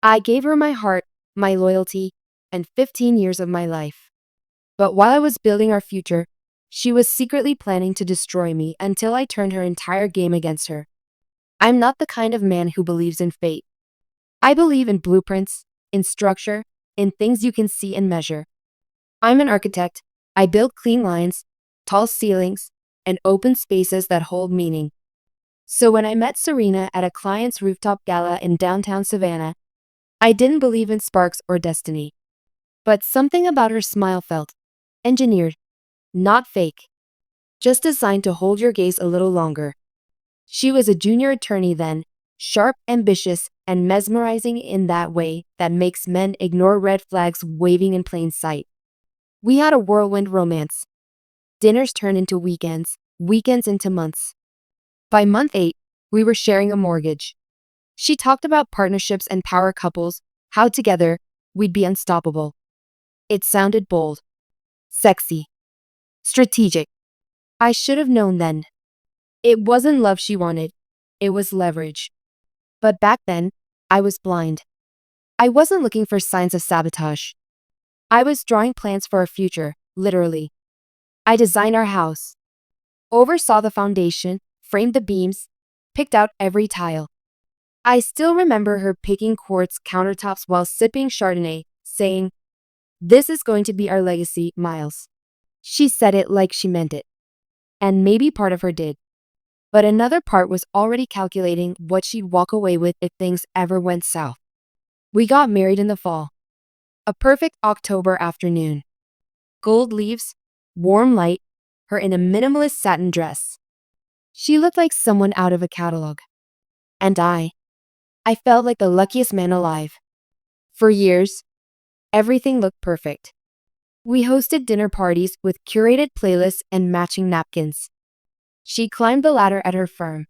I gave her my heart, my loyalty, and 15 years of my life. But while I was building our future, she was secretly planning to destroy me until I turned her entire game against her. I'm not the kind of man who believes in fate. I believe in blueprints, in structure, in things you can see and measure. I'm an architect. I build clean lines, tall ceilings, and open spaces that hold meaning. So when I met Serena at a client's rooftop gala in downtown Savannah, I didn't believe in sparks or destiny. But something about her smile felt engineered, not fake, just designed to hold your gaze a little longer. She was a junior attorney then, sharp, ambitious, and mesmerizing in that way that makes men ignore red flags waving in plain sight. We had a whirlwind romance. Dinners turned into weekends, weekends into months. By month 8, we were sharing a mortgage. She talked about partnerships and power couples, how together, we'd be unstoppable. It sounded bold, sexy, strategic. I should have known then. It wasn't love she wanted, it was leverage. But back then, I was blind. I wasn't looking for signs of sabotage. I was drawing plans for our future, literally. I designed our house, oversaw the foundation, framed the beams, picked out every tile. I still remember her picking quartz countertops while sipping Chardonnay, saying, "This is going to be our legacy, Miles." She said it like she meant it. And maybe part of her did. But another part was already calculating what she'd walk away with if things ever went south. We got married in the fall. A perfect October afternoon. Gold leaves, warm light, her in a minimalist satin dress. She looked like someone out of a catalog. And I felt like the luckiest man alive. For years, everything looked perfect. We hosted dinner parties with curated playlists and matching napkins. She climbed the ladder at her firm.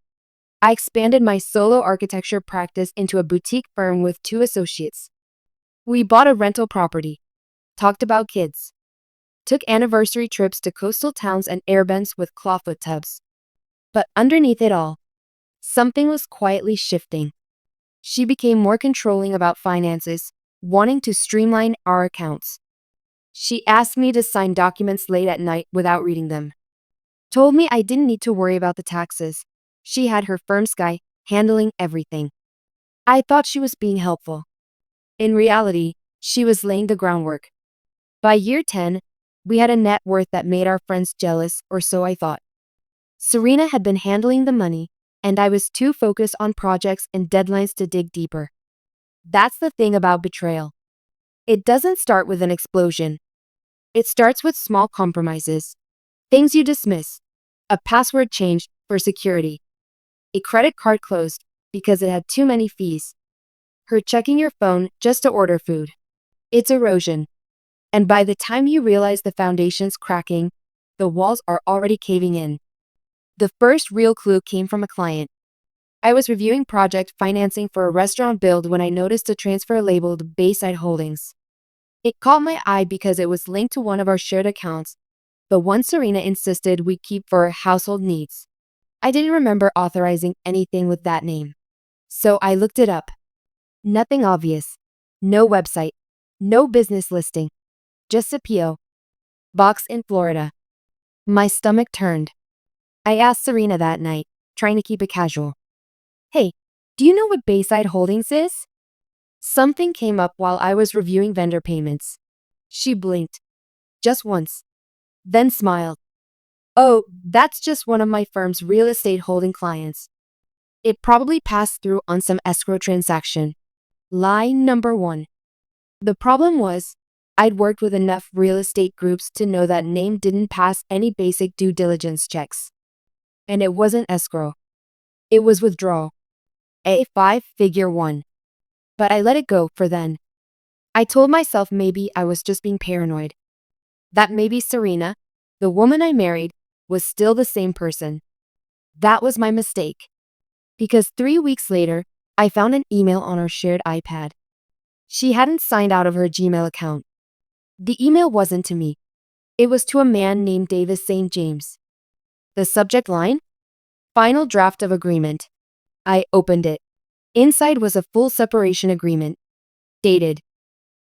I expanded my solo architecture practice into a boutique firm with 2 associates. We bought a rental property, talked about kids, took anniversary trips to coastal towns and airbends with clawfoot tubs. But underneath it all, something was quietly shifting. She became more controlling about finances, wanting to streamline our accounts. She asked me to sign documents late at night without reading them. Told me I didn't need to worry about the taxes. She had her firm's guy handling everything. I thought she was being helpful. In reality, she was laying the groundwork. By year 10, we had a net worth that made our friends jealous, or so I thought. Serena had been handling the money, and I was too focused on projects and deadlines to dig deeper. That's the thing about betrayal. It doesn't start with an explosion. It starts with small compromises. Things you dismiss. A password changed for security. A credit card closed because it had too many fees. Her checking your phone just to order food. It's erosion. And by the time you realize the foundation's cracking, the walls are already caving in. The first real clue came from a client. I was reviewing project financing for a restaurant build when I noticed a transfer labeled Bayside Holdings. It caught my eye because it was linked to one of our shared accounts, the one Serena insisted we keep for household needs. I didn't remember authorizing anything with that name. So I looked it up. Nothing obvious. No website. No business listing. Just a P.O. box in Florida. My stomach turned. I asked Serena that night, trying to keep it casual. "Hey, do you know what Bayside Holdings is?" Something came up while I was reviewing vendor payments. She blinked. Just once. Then smiled. "Oh, that's just one of my firm's real estate holding clients. It probably passed through on some escrow transaction." Lie number 1. The problem was, I'd worked with enough real estate groups to know that name didn't pass any basic due diligence checks. And it wasn't escrow. It was withdrawal. A 5-figure one. But I let it go for then. I told myself maybe I was just being paranoid. That maybe Serena, the woman I married, was still the same person. That was my mistake. Because 3 weeks later, I found an email on our shared iPad. She hadn't signed out of her Gmail account. The email wasn't to me. It was to a man named Davis St. James. The subject line? Final draft of agreement. I opened it. Inside was a full separation agreement. dated,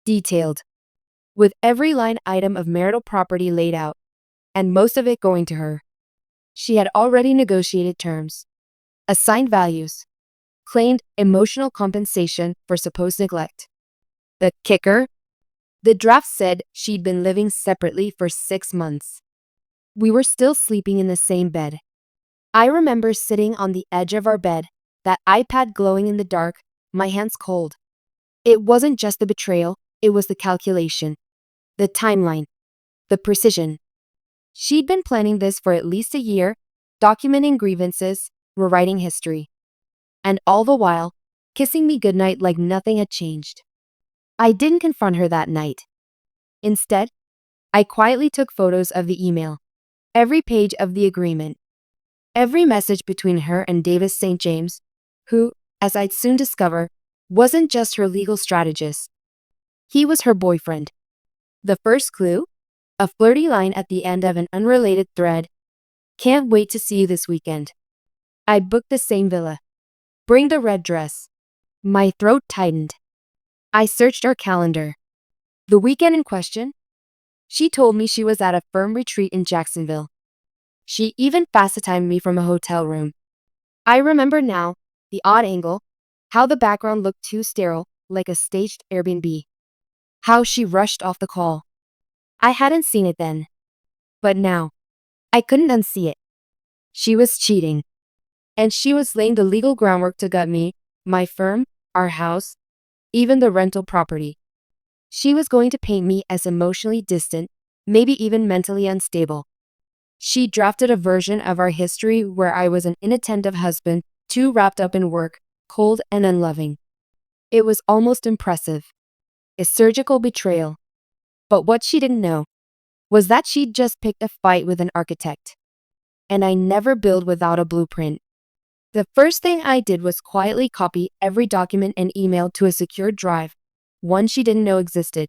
detailed, with every line item of marital property laid out, and most of it going to her. She had already negotiated terms, assigned values, claimed emotional compensation for supposed neglect. The kicker? The draft said she'd been living separately for 6 months. We were still sleeping in the same bed. I remember sitting on the edge of our bed, that iPad glowing in the dark, my hands cold. It wasn't just the betrayal, it was the calculation, the timeline, the precision. She'd been planning this for at least a year, documenting grievances, rewriting history. And all the while, kissing me goodnight like nothing had changed. I didn't confront her that night. Instead, I quietly took photos of the email, every page of the agreement, every message between her and Davis St. James, who, as I'd soon discover, wasn't just her legal strategist. He was her boyfriend. The first clue? A flirty line at the end of an unrelated thread. Can't wait to see you this weekend. I booked the same villa. Bring the red dress. My throat tightened. I searched our calendar. The weekend in question? She told me she was at a firm retreat in Jacksonville. She even FaceTimed me from a hotel room. I remember now, the odd angle, how the background looked too sterile, like a staged Airbnb. How she rushed off the call. I hadn't seen it then. But now, I couldn't unsee it. She was cheating. And she was laying the legal groundwork to gut me, my firm, our house, even the rental property. She was going to paint me as emotionally distant, maybe even mentally unstable. She drafted a version of our history where I was an inattentive husband, too wrapped up in work, cold and unloving. It was almost impressive. A surgical betrayal. But what she didn't know was that she'd just picked a fight with an architect. And I never build without a blueprint. The first thing I did was quietly copy every document and email to a secure drive, one she didn't know existed.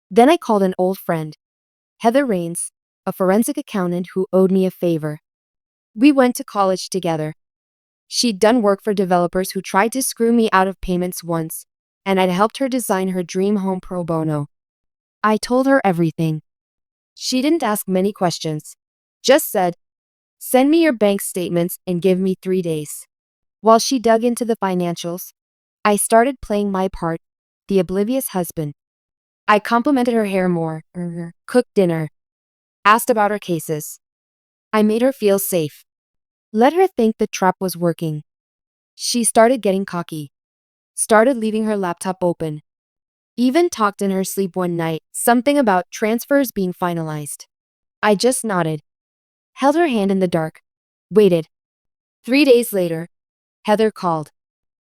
Then I called an old friend, Heather Rains, a forensic accountant who owed me a favor. We went to college together. She'd done work for developers who tried to screw me out of payments once, and I'd helped her design her dream home pro bono. I told her everything. She didn't ask many questions, just said, "Send me your bank statements and give me 3 days." While she dug into the financials, I started playing my part, the oblivious husband. I complimented her hair more, cooked dinner, asked about her cases. I made her feel safe. Let her think the trap was working. She started getting cocky. Started leaving her laptop open. Even talked in her sleep one night, something about transfers being finalized. I just nodded. Held her hand in the dark. Waited. 3 days later, Heather called.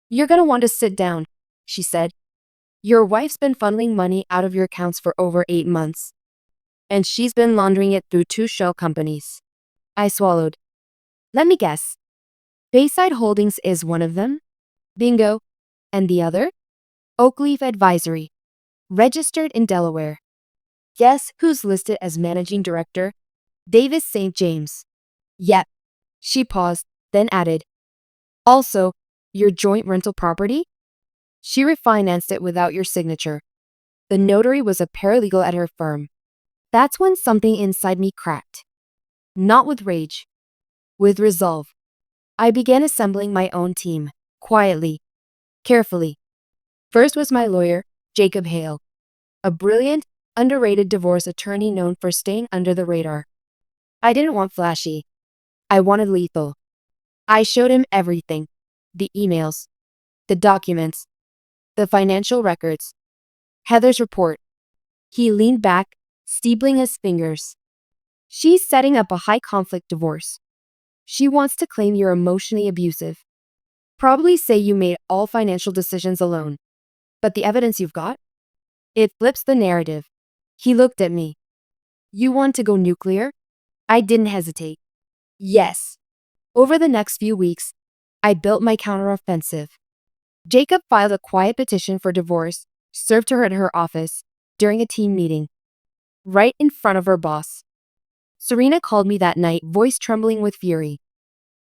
"You're gonna want to sit down," she said. "Your wife's been funneling money out of your accounts for over 8 months. And she's been laundering it through 2 shell companies." I swallowed. "Let me guess. Bayside Holdings is one of them?" "Bingo. And the other?" "Oakleaf Advisory. Registered in Delaware." "Guess who's listed as managing director?" "Davis St. James." "Yep." She paused, then added, "Also, your joint rental property? She refinanced it without your signature. The notary was a paralegal at her firm." That's when something inside me cracked. Not with rage, with resolve. I began assembling my own team, quietly, carefully. First was my lawyer, Jacob Hale, a brilliant, underrated divorce attorney known for staying under the radar. I didn't want flashy. I wanted lethal. I showed him everything. The emails, the documents, the financial records, Heather's report. He leaned back, steepling his fingers. "She's setting up a high-conflict divorce. She wants to claim you're emotionally abusive. Probably say you made all financial decisions alone. But the evidence you've got? It flips the narrative." He looked at me. "You want to go nuclear?" I didn't hesitate. "Yes." Over the next few weeks, I built my counteroffensive. Jacob filed a quiet petition for divorce, served to her at her office, during a team meeting, right in front of her boss. Serena called me that night, voice trembling with fury.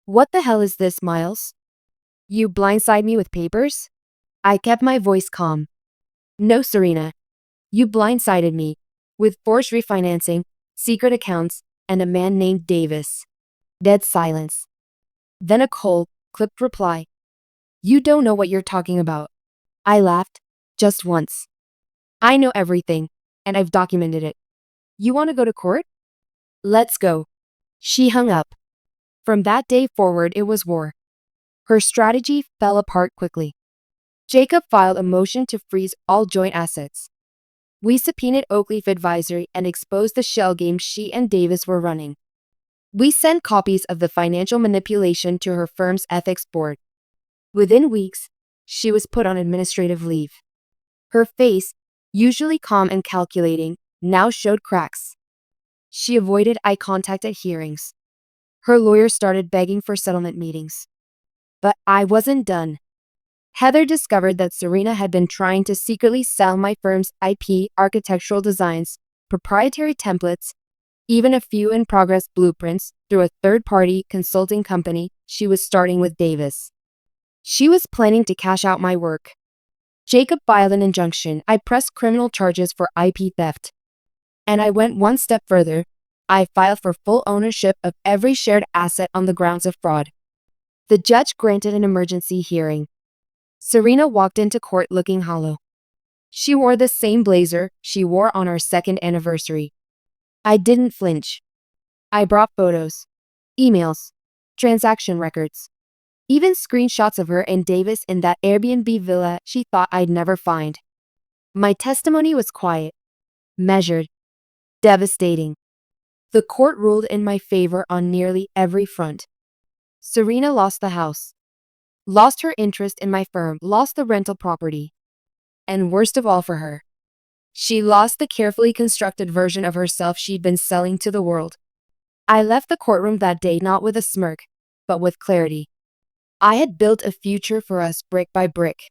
"What the hell is this, Miles? You blindside me with papers?" I kept my voice calm. No, Serena. You blindsided me. With forced refinancing, secret accounts, and a man named Davis. Dead silence. Then a cold, clipped reply. You don't know what you're talking about. I laughed. Just once. I know everything, and I've documented it. You want to go to court? Let's go. She hung up. From that day forward, it was war. Her strategy fell apart quickly. Jacob filed a motion to freeze all joint assets. We subpoenaed Oakleaf Advisory and exposed the shell game she and Davis were running. We sent copies of the financial manipulation to her firm's ethics board. Within weeks, she was put on administrative leave. Her face, usually calm and calculating, now showed cracks. She avoided eye contact at hearings. Her lawyer started begging for settlement meetings. But I wasn't done. Heather discovered that Serena had been trying to secretly sell my firm's IP, architectural designs, proprietary templates, even a few in-progress blueprints through a third-party consulting company she was starting with Davis. She was planning to cash out my work. Jacob filed an injunction. I pressed criminal charges for IP theft. And I went one step further. I filed for full ownership of every shared asset on the grounds of fraud. The judge granted an emergency hearing. Serena walked into court looking hollow. She wore the same blazer she wore on our second anniversary. I didn't flinch. I brought photos, emails, transaction records, even screenshots of her and Davis in that Airbnb villa she thought I'd never find. My testimony was quiet, measured, devastating. The court ruled in my favor on nearly every front. Serena lost the house, lost her interest in my firm, lost the rental property. And worst of all for her, she lost the carefully constructed version of herself she'd been selling to the world. I left the courtroom that day not with a smirk, but with clarity. I had built a future for us brick by brick,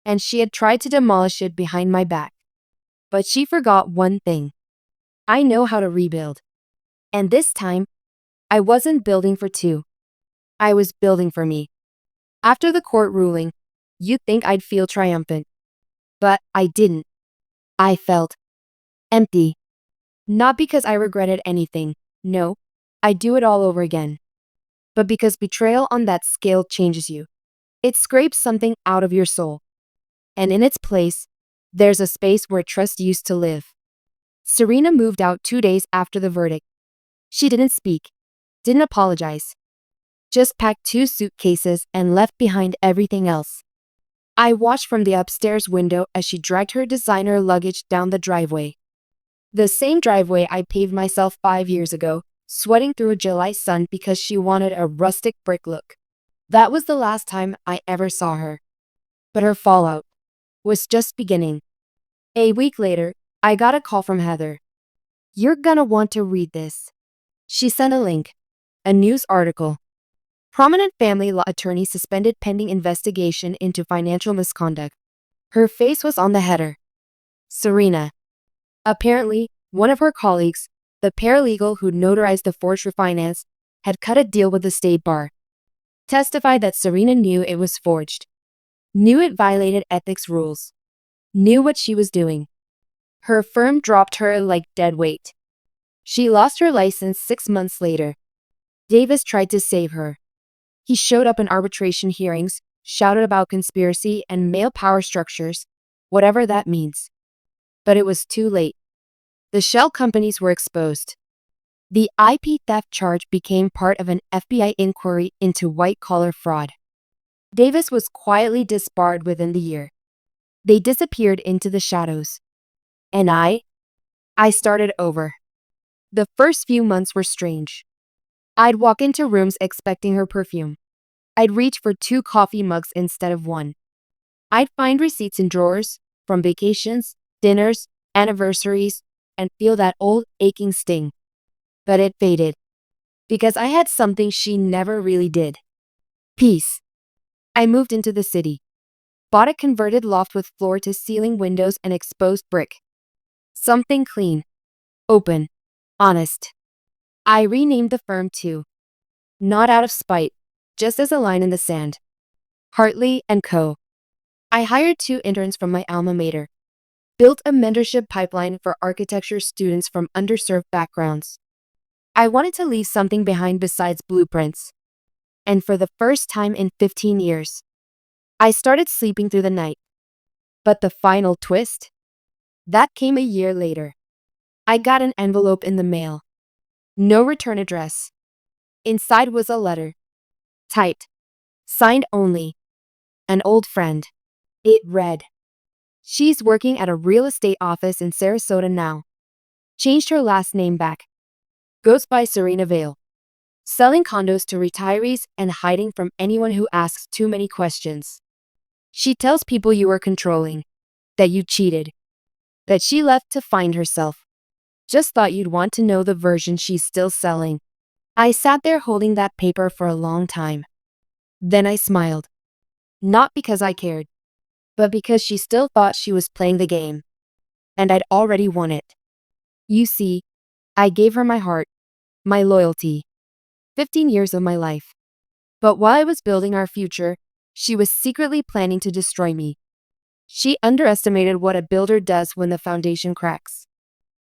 and she had tried to demolish it behind my back. But she forgot one thing. I know how to rebuild. And this time, I wasn't building for two. I was building for me. After the court ruling, you'd think I'd feel triumphant. But I didn't. I felt empty. Not because I regretted anything. No, I'd do it all over again. But because betrayal on that scale changes you. It scrapes something out of your soul. And in its place, there's a space where trust used to live. Serena moved out 2 days after the verdict. She didn't speak, didn't apologize. Just packed 2 suitcases and left behind everything else. I watched from the upstairs window as she dragged her designer luggage down the driveway. The same driveway I paved myself 5 years ago, sweating through a July sun because she wanted a rustic brick look. That was the last time I ever saw her. But her fallout was just beginning. A week later, I got a call from Heather. You're gonna want to read this. She sent a link. A news article. Prominent family law attorney suspended pending investigation into financial misconduct. Her face was on the header. Serena. Apparently, one of her colleagues, the paralegal who notarized the forged refinance, had cut a deal with the state bar. Testified that Serena knew it was forged. Knew it violated ethics rules. Knew what she was doing. Her firm dropped her like dead weight. She lost her license 6 months later. Davis tried to save her. He showed up in arbitration hearings, shouted about conspiracy and male power structures, whatever that means. But it was too late. The shell companies were exposed. The IP theft charge became part of an FBI inquiry into white-collar fraud. Davis was quietly disbarred within the year. They disappeared into the shadows. And I started over. The first few months were strange. I'd walk into rooms expecting her perfume. I'd reach for 2 coffee mugs instead of 1. I'd find receipts in drawers, from vacations, dinners, anniversaries, and feel that old aching sting. But it faded. Because I had something she never really did. Peace. I moved into the city. Bought a converted loft with floor-to-ceiling windows and exposed brick. Something clean. Open. Honest. I renamed the firm too. Not out of spite, just as a line in the sand. Hartley & Co. I hired 2 interns from my alma mater. built a mentorship pipeline for architecture students from underserved backgrounds. I wanted to leave something behind besides blueprints. And for the first time in 15 years, I started sleeping through the night. But the final twist? That came a year later. I got an envelope in the mail. No return address. Inside was a letter. Typed. Signed only. An old friend. It read, "She's working at a real estate office in Sarasota now. Changed her last name back. Goes by Serena Vale. Selling condos to retirees and hiding from anyone who asks too many questions. She tells people you were controlling. That you cheated. That she left to find herself. Just thought you'd want to know the version she's still selling." I sat there holding that paper for a long time. Then I smiled. Not because I cared, but because she still thought she was playing the game. And I'd already won it. You see, I gave her my heart, my loyalty, 15 years of my life. But while I was building our future, she was secretly planning to destroy me. She underestimated what a builder does when the foundation cracks.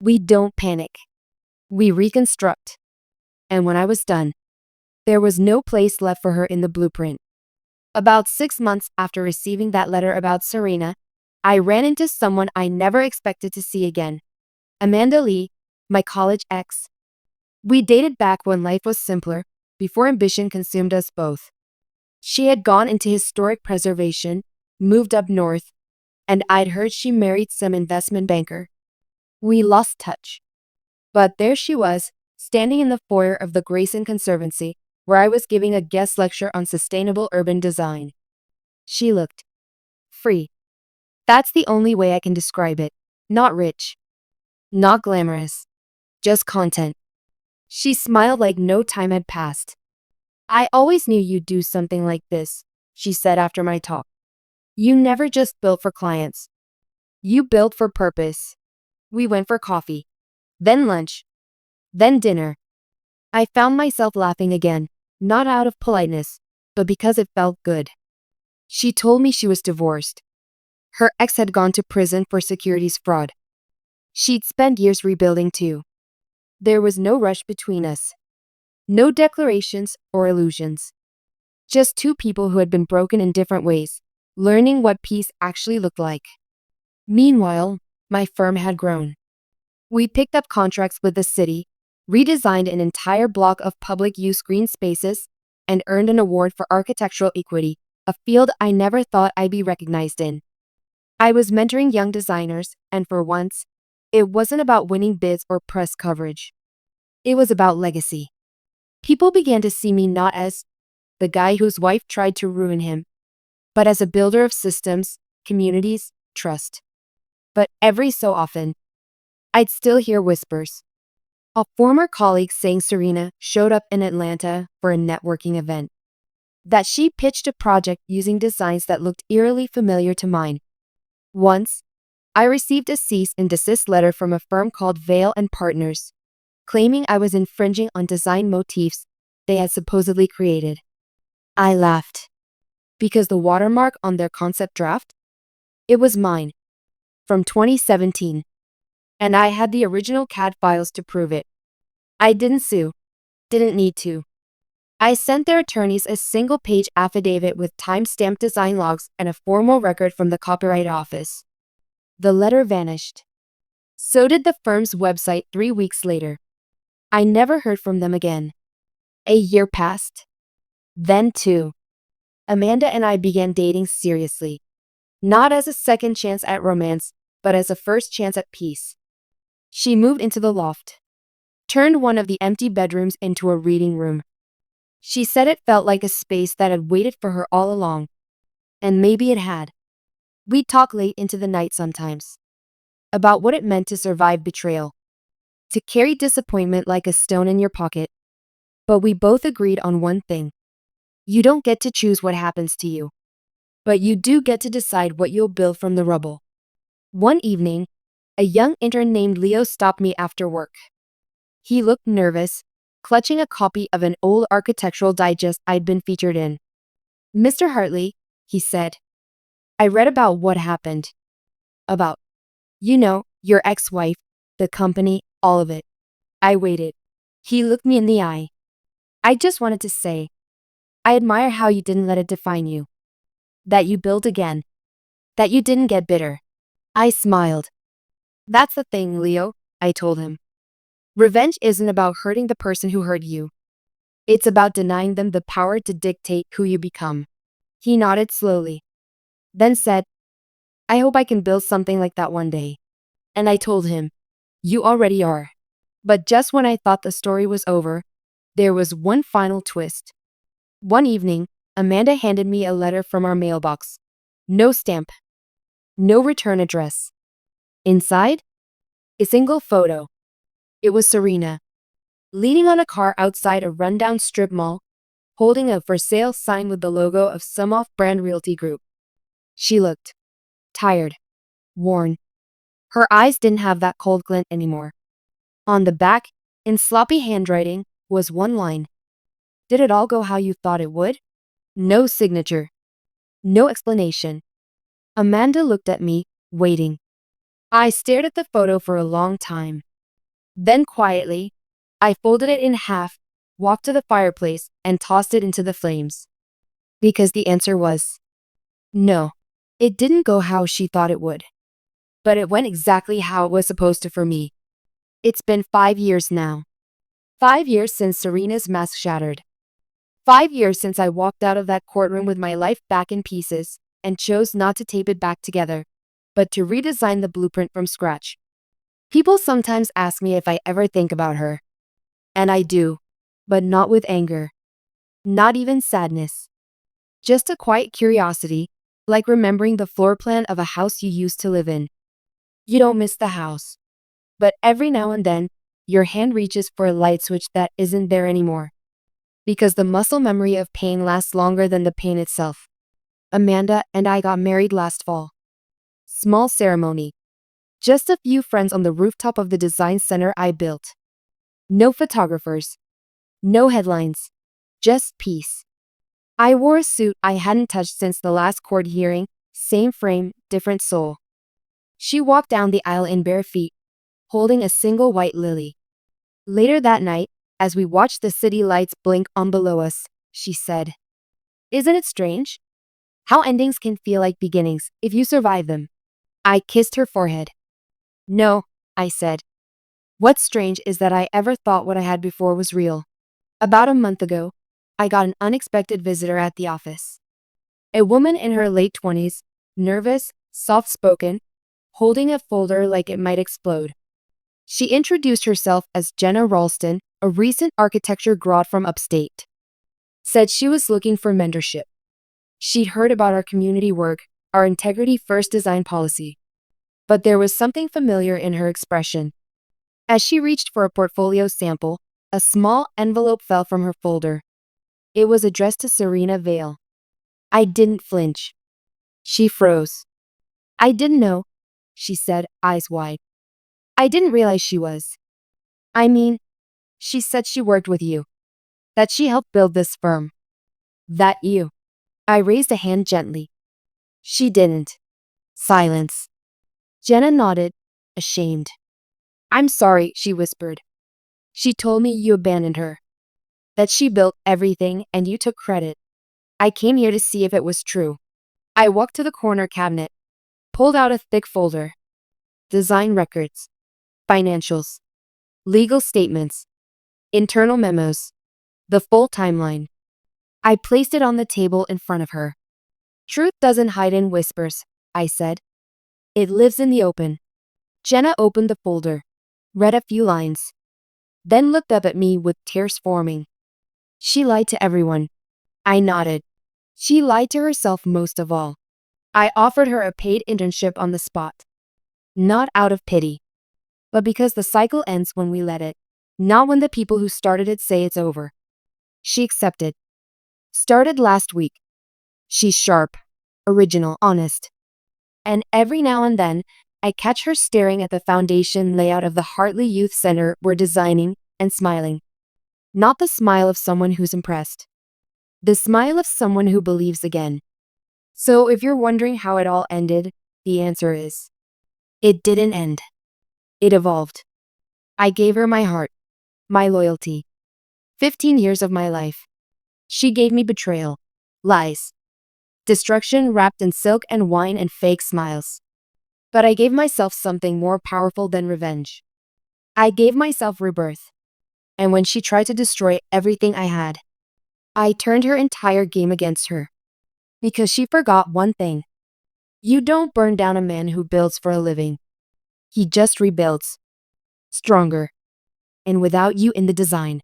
We don't panic. We reconstruct. And when I was done, there was no place left for her in the blueprint. About 6 months after receiving that letter about Serena, I ran into someone I never expected to see again. Amanda Lee, my college ex. We dated back when life was simpler, before ambition consumed us both. She had gone into historic preservation, moved up north, and I'd heard she married some investment banker. We lost touch. But there she was, standing in the foyer of the Grayson Conservancy, where I was giving a guest lecture on sustainable urban design. She looked free. That's the only way I can describe it. Not rich. Not glamorous. Just content. She smiled like no time had passed. "I always knew you'd do something like this," she said after my talk. "You never just built for clients. You built for purpose." We went for coffee. Then lunch. Then dinner. I found myself laughing again, not out of politeness, but because it felt good. She told me she was divorced. Her ex had gone to prison for securities fraud. She'd spent years rebuilding too. There was no rush between us. No declarations or illusions. Just two people who had been broken in different ways, learning what peace actually looked like. Meanwhile, my firm had grown. We picked up contracts with the city, redesigned an entire block of public use green spaces, and earned an award for architectural equity, a field I never thought I'd be recognized in. I was mentoring young designers, and for once, it wasn't about winning bids or press coverage. It was about legacy. People began to see me not as the guy whose wife tried to ruin him, but as a builder of systems, communities, trust. But every so often, I'd still hear whispers. A former colleague saying Serena showed up in Atlanta for a networking event. That she pitched a project using designs that looked eerily familiar to mine. Once, I received a cease and desist letter from a firm called Vale and Partners, claiming I was infringing on design motifs they had supposedly created. I laughed. Because the watermark on their concept draft? It was mine. From 2017. And I had the original CAD files to prove it. I didn't sue. Didn't need to. I sent their attorneys a single-page affidavit with time-stamped design logs and a formal record from the Copyright Office. The letter vanished. So did the firm's website 3 weeks later. I never heard from them again. A year passed. Then two. Amanda and I began dating seriously. Not as a second chance at romance, but as a first chance at peace. She moved into the loft. Turned one of the empty bedrooms into a reading room. She said it felt like a space that had waited for her all along. And maybe it had. We'd talk late into the night sometimes. About what it meant to survive betrayal. To carry disappointment like a stone in your pocket. But we both agreed on one thing. You don't get to choose what happens to you. But you do get to decide what you'll build from the rubble. One evening, a young intern named Leo stopped me after work. He looked nervous, clutching a copy of an old architectural digest I'd been featured in. "Mr. Hartley," he said, "I read about what happened. About Your ex-wife, the company, all of it. I waited. He looked me in the eye. I just wanted to say, I admire how you didn't let it define you. That you built again. That you didn't get bitter. I smiled. That's the thing, Leo, I told him. Revenge isn't about hurting the person who hurt you. It's about denying them the power to dictate who you become. He nodded slowly, then said, I hope I can build something like that one day. And I told him, you already are. But just when I thought the story was over, there was one final twist. One evening, Amanda handed me a letter from our mailbox. No stamp. No return address. Inside, a single photo. It was Serena, leaning on a car outside a rundown strip mall, holding a for sale sign with the logo of some off-brand realty group. She looked tired, worn. Her eyes didn't have that cold glint anymore. On the back, in sloppy handwriting, was one line. Did it all go how you thought it would? No signature. No explanation. Amanda looked at me, waiting. I stared at the photo for a long time. Then quietly, I folded it in half, walked to the fireplace, and tossed it into the flames. Because the answer was no. It didn't go how she thought it would. But it went exactly how it was supposed to for me. It's been 5 years now. 5 years since Serena's mask shattered. 5 years since I walked out of that courtroom with my life back in pieces and chose not to tape it back together, but to redesign the blueprint from scratch. People sometimes ask me if I ever think about her. And I do, but not with anger. Not even sadness. Just a quiet curiosity, like remembering the floor plan of a house you used to live in. You don't miss the house. But every now and then, your hand reaches for a light switch that isn't there anymore. Because the muscle memory of pain lasts longer than the pain itself. Amanda and I got married last fall. Small ceremony. Just a few friends on the rooftop of the design center I built. No photographers. No headlines. Just peace. I wore a suit I hadn't touched since the last court hearing, same frame, different soul. She walked down the aisle in bare feet, holding a single white lily. Later that night, as we watched the city lights blink on below us, she said, Isn't it strange? How endings can feel like beginnings if you survive them. I kissed her forehead. No, I said. What's strange is that I ever thought what I had before was real. About a month ago, I got an unexpected visitor at the office. A woman in her late 20s, nervous, soft-spoken, holding a folder like it might explode. She introduced herself as Jenna Ralston, a recent architecture grad from upstate. Said she was looking for mentorship. She'd heard about our community work, our integrity-first design policy. But there was something familiar in her expression. As she reached for a portfolio sample, a small envelope fell from her folder. It was addressed to Serena Vale. I didn't flinch. She froze. I didn't know, she said, eyes wide. I didn't realize she was. I mean, she said she worked with you. That she helped build this firm. That you. I raised a hand gently. She didn't. Silence. Jenna nodded, ashamed. I'm sorry, she whispered. She told me you abandoned her. That she built everything and you took credit. I came here to see if it was true. I walked to the corner cabinet, pulled out a thick folder. Design records, financials, legal statements, internal memos, the full timeline. I placed it on the table in front of her. Truth doesn't hide in whispers, I said. It lives in the open. Jenna opened the folder, read a few lines, then looked up at me with tears forming. She lied to everyone. I nodded. She lied to herself most of all. I offered her a paid internship on the spot. Not out of pity, but because the cycle ends when we let it, not when the people who started it say it's over. She accepted. Started last week. She's sharp, original, honest. And every now and then, I catch her staring at the foundation layout of the Hartley Youth Center we're designing and smiling. Not the smile of someone who's impressed. The smile of someone who believes again. So if you're wondering how it all ended, the answer is It didn't end. It evolved. I gave her my heart, my loyalty, 15 years of my life. She gave me betrayal, lies, destruction wrapped in silk and wine and fake smiles. But I gave myself something more powerful than revenge. I gave myself rebirth. And when she tried to destroy everything I had, I turned her entire game against her. Because she forgot one thing. You don't burn down a man who builds for a living. He just rebuilds. Stronger. And without you in the design.